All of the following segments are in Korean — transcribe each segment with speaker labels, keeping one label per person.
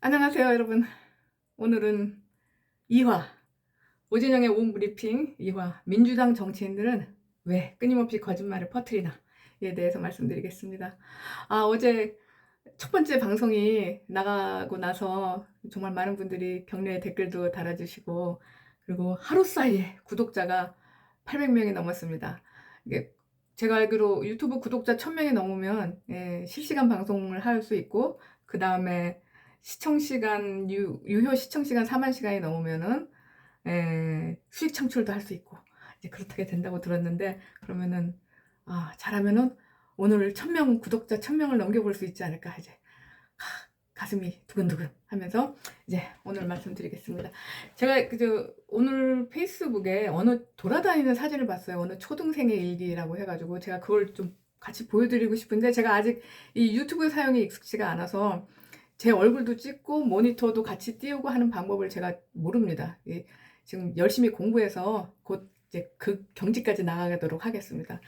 Speaker 1: 안녕하세요, 여러분. 오늘은 2화 오진영의 오후 브리핑 2화 민주당 정치인들은 왜 끊임없이 거짓말을 퍼뜨리나에 대해서 말씀드리겠습니다. 어제 첫 번째 방송이 나가고 나서 정말 많은 분들이 격려의 댓글도 달아주시고, 그리고 하루 사이에 구독자가 800명이 넘었습니다. 이게 제가 알기로 유튜브 구독자 1000명이 넘으면 실시간 방송을 할 수 있고, 그 다음에 시청시간, 유효 시청시간 4만 시간이 넘으면은 수익 창출도 할 수 있고, 이제 그렇게 된다고 들었는데, 그러면은 잘하면은 오늘 1000명, 구독자 1000명을 넘겨볼 수 있지 않을까, 이제 가슴이 두근두근 하면서 이제 오늘 말씀드리겠습니다. 제가 오늘 페이스북에 어느 돌아다니는 사진을 봤어요. 어느 초등생의 일기라고 해가지고 제가 그걸 좀 같이 보여드리고 싶은데, 제가 아직 이 유튜브 사용이 익숙지가 않아서 제 얼굴도 찍고 모니터도 같이 띄우고 하는 방법을 제가 모릅니다. 지금 열심히 공부해서 곧 이제 그 경지까지 나아가도록 하겠습니다.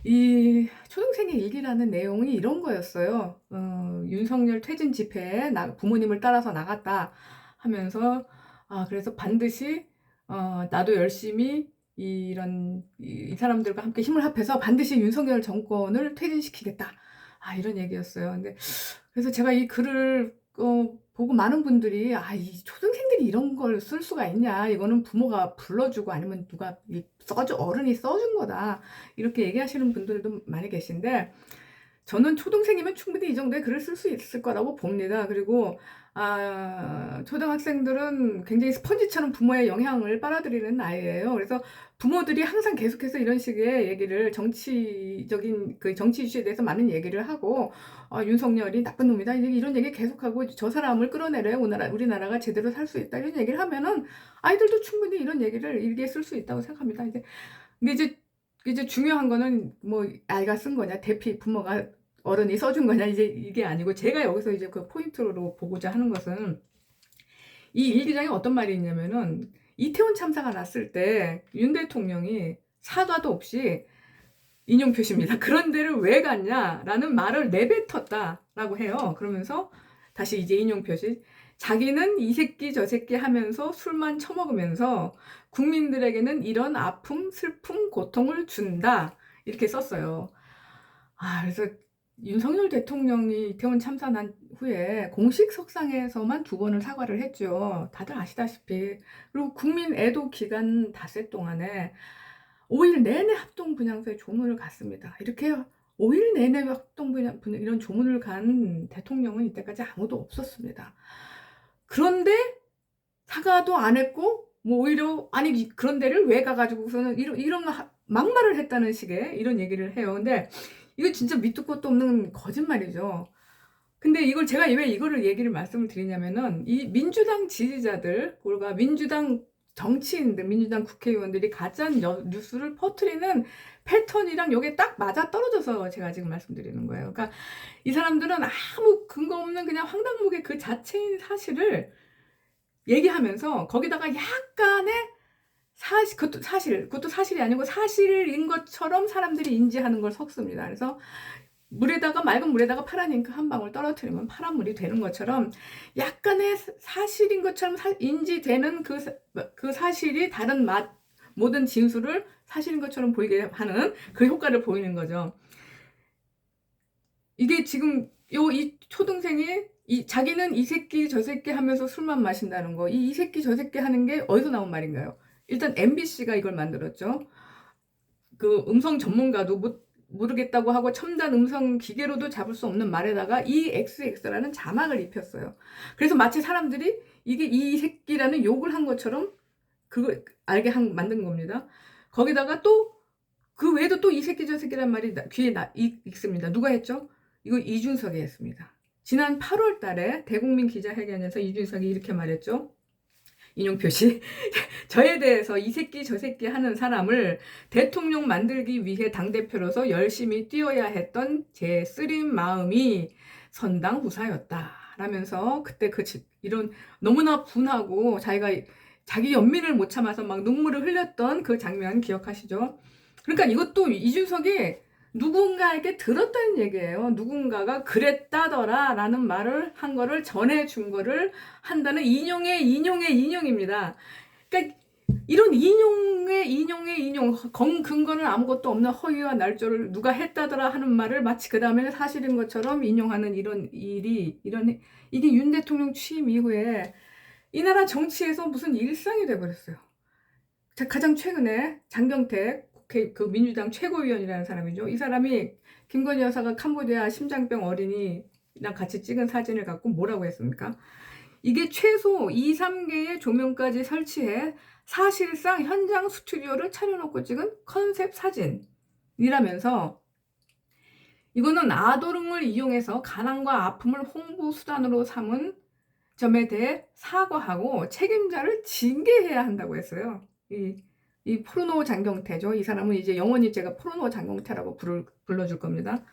Speaker 1: 이 초등생의 일기라는 내용이 이런 거였어요. 윤석열 퇴진 집회에 부모님을 따라서 나갔다 하면서, 그래서 반드시 나도 열심히 이 사람들과 함께 힘을 합해서 반드시 윤석열 정권을 퇴진시키겠다. 이런 얘기였어요. 근데 그래서 제가 이 글을 보고 많은 분들이 이 초등생들이 이런 걸 쓸 수가 있냐, 이거는 부모가 불러주고 아니면 누가 어른이 써준 거다, 이렇게 얘기하시는 분들도 많이 계신데, 저는 초등생이면 충분히 이 정도의 글을 쓸 수 있을 거라고 봅니다. 그리고 초등학생들은 굉장히 스펀지처럼 부모의 영향을 빨아들이는 나이예요. 그래서 부모들이 항상 계속해서 이런 식의 얘기를, 정치적인 그 정치 이슈에 대해서 많은 얘기를 하고, 윤석열이 나쁜 놈이다, 이런 얘기 계속하고, 저 사람을 끌어내려야 우리나라가 제대로 살 수 있다, 이런 얘기를 하면은 아이들도 충분히 이런 얘기를 일기에 쓸 수 있다고 생각합니다. 근데 이제 중요한 거는 뭐 아이가 쓴 거냐, 부모가 어른이 써준 거냐, 이제 이게 아니고, 제가 여기서 이제 그 포인트로 보고자 하는 것은, 이 일기장에 어떤 말이 있냐면은, 이태원 참사가 났을 때 윤 대통령이 사과도 없이, 인용 표시입니다, 그런 데를 왜 갔냐라는 말을 내뱉었다라고 해요. 그러면서 다시 이제 인용 표시, 자기는 이 새끼 저 새끼 하면서 술만 처먹으면서 국민들에게는 이런 아픔, 슬픔, 고통을 준다, 이렇게 썼어요. 그래서 윤석열 대통령이 이태원 참사 난 후에 공식 석상에서만 2번을 사과를 했죠. 다들 아시다시피. 그리고 국민 애도 기간 닷새 동안에 5일 내내 합동분향소에 조문을 갔습니다. 이렇게 5일 내내 합동분향 이런 조문을 간 대통령은 이때까지 아무도 없었습니다. 그런데 사과도 안 했고, 뭐 오히려 아니 그런 데를 왜 가가지고서는 이런 막말을 했다는 식의 이런 얘기를 해요. 근데 이거 진짜 밑도 끝도 없는 거짓말이죠. 근데 제가 왜 이거를 말씀을 드리냐면은, 이 민주당 지지자들, 그리고 민주당 정치인들, 민주당 국회의원들이 가짜 뉴스를 퍼뜨리는 패턴이랑 이게 딱 맞아 떨어져서 제가 지금 말씀드리는 거예요. 그러니까 이 사람들은 아무 근거 없는 그냥 황당무계 그 자체인 사실을 얘기하면서, 거기다가 약간의 그것도 사실이 아니고 사실인 것처럼 사람들이 인지하는 걸 섞습니다. 그래서 맑은 물에다가 파란 잉크 한 방울 떨어뜨리면 파란 물이 되는 것처럼, 약간의 사실인 것처럼 인지되는 그 사실이 다른 모든 진술을 사실인 것처럼 보이게 하는 그 효과를 보이는 거죠. 이게 지금 이 초등생이 자기는 이 새끼 저 새끼 하면서 술만 마신다는 거, 이 새끼 저 새끼 하는 게 어디서 나온 말인가요? 일단 MBC가 이걸 만들었죠. 그 음성 전문가도 모르겠다고 하고 첨단 음성 기계로도 잡을 수 없는 말에다가 EXX라는 자막을 입혔어요. 그래서 마치 사람들이 이게 이 새끼라는 욕을 한 것처럼 그걸 알게 만든 겁니다. 거기다가 또 그 외에도 또 이 새끼 저 새끼란 말이 귀에 익습니다. 누가 했죠? 이거 이준석이 했습니다. 지난 8월 달에 대국민 기자회견에서 이준석이 이렇게 말했죠. 인용 표시. 저에 대해서 이 새끼 저 새끼 하는 사람을 대통령 만들기 위해 당대표로서 열심히 뛰어야 했던 제 쓰린 마음이 선당후사였다 라면서, 그때 이런 너무나 분하고 자기 연민을 못 참아서 막 눈물을 흘렸던 그 장면 기억하시죠? 그러니까 이것도 이준석이 누군가에게 들었다는 얘기예요. 누군가가 그랬다더라 라는 말을 한 거를 전해준 거를 한다는 인용의 인용입니다. 그러니까 이런 인용의 인용, 근거는 아무것도 없는 허위와 날조를 누가 했다더라 하는 말을 마치 그 다음에는 사실인 것처럼 인용하는 이런 일이, 이게 윤 대통령 취임 이후에 이 나라 정치에서 무슨 일상이 돼버렸어요. 가장 최근에 장경택 국회 그 민주당 최고위원이라는 사람이죠. 이 사람이 김건희 여사가 캄보디아 심장병 어린이랑 같이 찍은 사진을 갖고 뭐라고 했습니까? 이게 최소 2, 3개의 조명까지 설치해 사실상 현장 스튜디오를 차려놓고 찍은 컨셉 사진이라면서 이거는 아도릉을 이용해서 가난과 아픔을 홍보 수단으로 삼은 점에 대해 사과하고 책임자를 징계해야 한다고 했어요. 이 포르노 장경태죠. 이 사람은 이제 영원히 제가 포르노 장경태라고 불러줄 겁니다.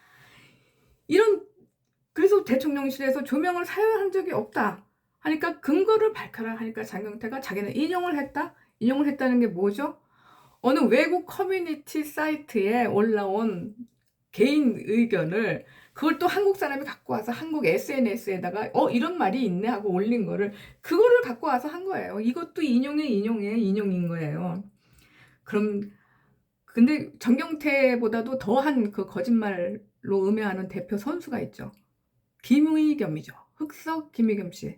Speaker 1: 그래서 대통령실에서 조명을 사용한 적이 없다 하니까 근거를 밝혀라 하니까 장경태가 자기는 인용을 했다? 인용을 했다는 게 뭐죠? 어느 외국 커뮤니티 사이트에 올라온 개인 의견을 그걸 또 한국 사람이 갖고 와서 한국 SNS에다가 이런 말이 있네 하고 올린 거를 그거를 갖고 와서 한 거예요. 이것도 인용인 거예요. 그럼 근데 장경태보다도 더한 그 거짓말로 음해하는 대표 선수가 있죠. 김의겸이죠. 흑석 김의겸 씨.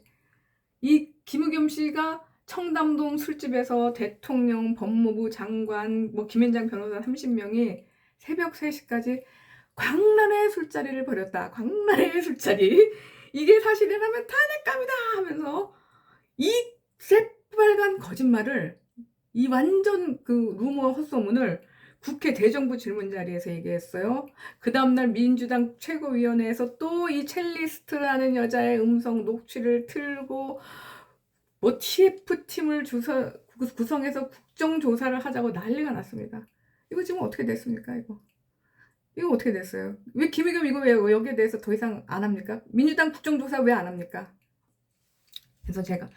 Speaker 1: 이 김의겸 씨가 청담동 술집에서 대통령, 법무부 장관, 김현장 변호사 30명이 새벽 3시까지 광란의 술자리를 벌였다. 광란의 술자리. 이게 사실이라면 탄핵감이다 하면서 이 새빨간 거짓말을 이 완전 그 루머 헛소문을 국회 대정부 질문 자리에서 얘기했어요. 그 다음날 민주당 최고위원회에서 또 이 첼리스트라는 여자의 음성 녹취를 틀고 TF팀을 구성해서 국정조사를 하자고 난리가 났습니다. 이거 지금 어떻게 됐습니까? 이거 어떻게 됐어요? 왜 김의겸 이거 왜 여기에 대해서 더 이상 안 합니까? 민주당 국정조사 왜 안 합니까? 그래서 제가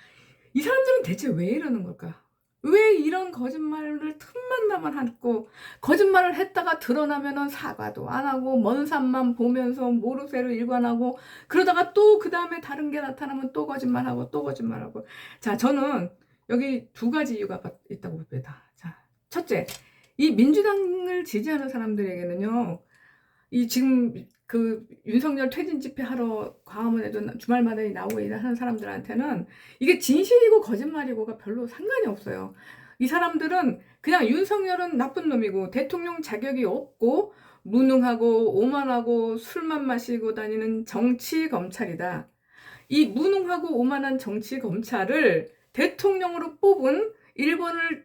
Speaker 1: 이 사람들은 대체 왜 이러는 걸까? 왜 이런 거짓말을 틈만 나만 하고 거짓말을 했다가 드러나면은 사과도 안 하고 먼 산만 보면서 모르쇠로 일관하고 그러다가 또 그 다음에 다른 게 나타나면 또 거짓말하고 또 거짓말하고. 자, 저는 여기 2가지 이유가 있다고 봅니다. 자, 첫째, 이 민주당을 지지하는 사람들에게는요, 이 지금 그 윤석열 퇴진 집회 하러 광화문에도 주말마다 나오고 일하는 사람들한테는 이게 진실이고 거짓말이고가 별로 상관이 없어요. 이 사람들은 그냥 윤석열은 나쁜 놈이고 대통령 자격이 없고 무능하고 오만하고 술만 마시고 다니는 정치 검찰이다. 이 무능하고 오만한 정치 검찰을 대통령으로 뽑은 2번을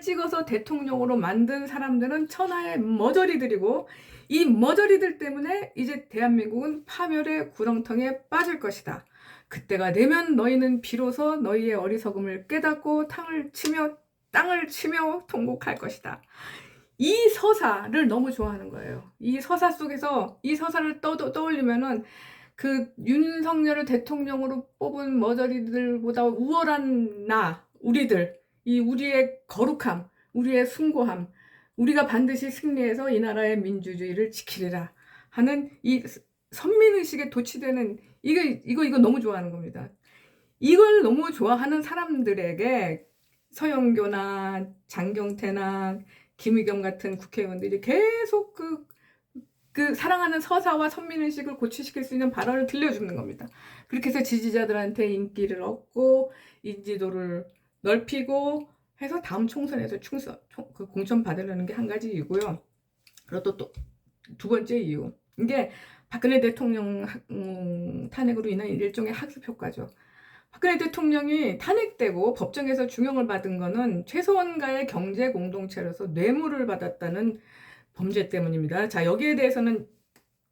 Speaker 1: 찍어서 대통령으로 만든 사람들은 천하의 머저리들이고 이 머저리들 때문에 이제 대한민국은 파멸의 구렁텅이에 빠질 것이다. 그때가 되면 너희는 비로소 너희의 어리석음을 깨닫고 땅을 치며 통곡할 것이다. 이 서사를 너무 좋아하는 거예요. 이 서사 속에서 이 서사를 떠올리면은 그 윤석열을 대통령으로 뽑은 머저리들보다 우월한 우리의 거룩함, 우리의 숭고함, 우리가 반드시 승리해서 이 나라의 민주주의를 지키리라 하는 이 선민의식에 도취되는 이거 너무 좋아하는 겁니다. 이걸 너무 좋아하는 사람들에게 서영교나 장경태나 김의겸 같은 국회의원들이 계속 그 사랑하는 서사와 선민의식을 고취시킬 수 있는 발언을 들려주는 겁니다. 그렇게 해서 지지자들한테 인기를 얻고 인지도를 넓히고 해서 다음 총선에서 공천 받으려는 게 한 가지 이유고요. 그리고 또 2번째 이유. 이게 박근혜 대통령 탄핵으로 인한 일종의 학습 효과죠. 박근혜 대통령이 탄핵되고 법정에서 중형을 받은 거는 최소한가의 경제 공동체로서 뇌물을 받았다는 범죄 때문입니다. 자, 여기에 대해서는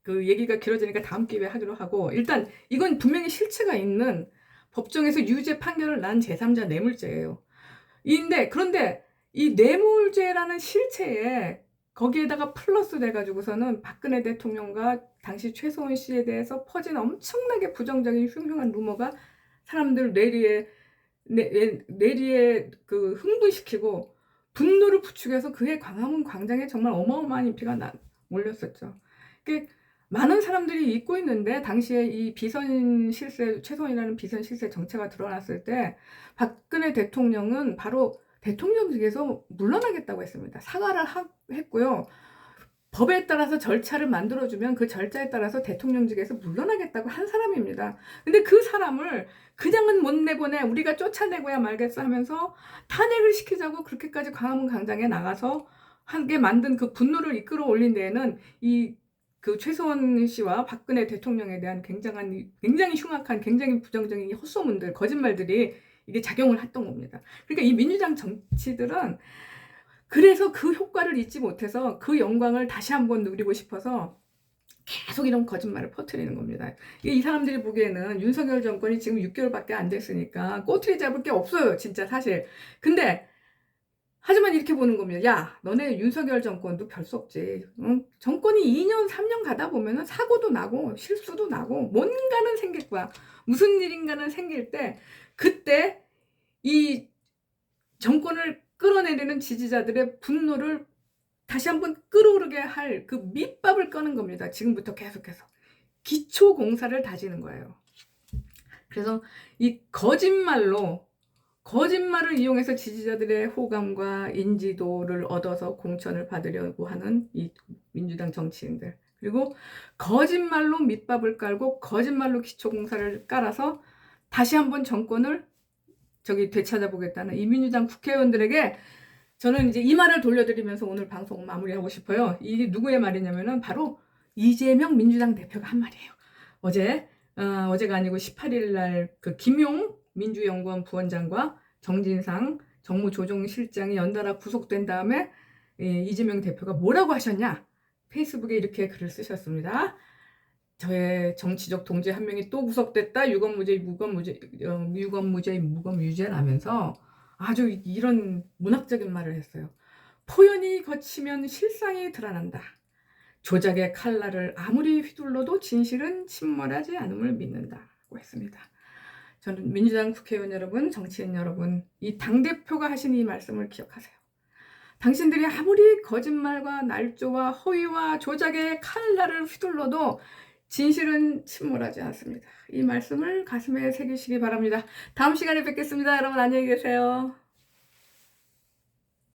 Speaker 1: 그 얘기가 길어지니까 다음 기회에 하기로 하고, 일단 이건 분명히 실체가 있는 법정에서 유죄 판결을 난 제3자 뇌물죄예요. 그런데 이 뇌물죄라는 실체에 거기에다가 플러스 돼가지고서는 박근혜 대통령과 당시 최소원 씨에 대해서 퍼진 엄청나게 부정적인 흉흉한 루머가 사람들 뇌리에 그 흥분시키고 분노를 부추겨서 그의 광화문 광장에 정말 어마어마한 인피가 몰렸었죠. 많은 사람들이 잊고 있는데, 당시에 이 비선 실세, 최소한이라는 비선 실세 정체가 드러났을 때 박근혜 대통령은 바로 대통령직에서 물러나겠다고 했습니다. 사과를 했고요. 법에 따라서 절차를 만들어주면 그 절차에 따라서 대통령직에서 물러나겠다고 한 사람입니다. 근데 그 사람을 그냥은 못 내보내, 우리가 쫓아내고야 말겠어 하면서 탄핵을 시키자고 그렇게까지 광화문 광장에 나가서 하게 만든 그 분노를 이끌어 올린 데에는 그 최소한 씨와 박근혜 대통령에 대한 굉장히 흉악한, 굉장히 부정적인 헛소문들, 거짓말들이 이게 작용을 했던 겁니다. 그러니까 이 민주당 정치들은 그래서 그 효과를 잊지 못해서 그 영광을 다시 한번 누리고 싶어서 계속 이런 거짓말을 퍼뜨리는 겁니다. 이 사람들이 보기에는 윤석열 정권이 지금 6개월밖에 안 됐으니까 꼬투리 잡을 게 없어요, 진짜 사실. 근데 하지만 이렇게 보는 겁니다. 야, 너네 윤석열 정권도 별 수 없지. 응? 정권이 2년, 3년 가다 보면은 사고도 나고 실수도 나고 뭔가는 생길 거야. 무슨 일인가는 생길 때, 그때 이 정권을 끌어내리는 지지자들의 분노를 다시 한번 끌어오르게 할 그 밑밥을 꺼는 겁니다. 지금부터 계속해서. 기초 공사를 다지는 거예요. 그래서 이 거짓말을 이용해서 지지자들의 호감과 인지도를 얻어서 공천을 받으려고 하는 이 민주당 정치인들. 그리고 거짓말로 밑밥을 깔고 거짓말로 기초공사를 깔아서 다시 한번 정권을 되찾아보겠다는 이 민주당 국회의원들에게 저는 이제 이 말을 돌려드리면서 오늘 방송 마무리하고 싶어요. 이게 누구의 말이냐면은 바로 이재명 민주당 대표가 한 말이에요. 어제가 아니고 18일 날 그 김용 민주연구원 부원장과 정진상 정무조정실장이 연달아 구속된 다음에 이재명 대표가 뭐라고 하셨냐? 페이스북에 이렇게 글을 쓰셨습니다. 저의 정치적 동지 한 명이 또 구속됐다. 유검무죄라면서 아주 이런 문학적인 말을 했어요. 포연이 거치면 실상이 드러난다. 조작의 칼날을 아무리 휘둘러도 진실은 침몰하지 않음을 믿는다고 했습니다. 저는 민주당 국회의원 여러분, 정치인 여러분, 이 당대표가 하신 이 말씀을 기억하세요. 당신들이 아무리 거짓말과 날조와 허위와 조작의 칼날을 휘둘러도 진실은 침몰하지 않습니다. 이 말씀을 가슴에 새기시기 바랍니다. 다음 시간에 뵙겠습니다. 여러분 안녕히 계세요.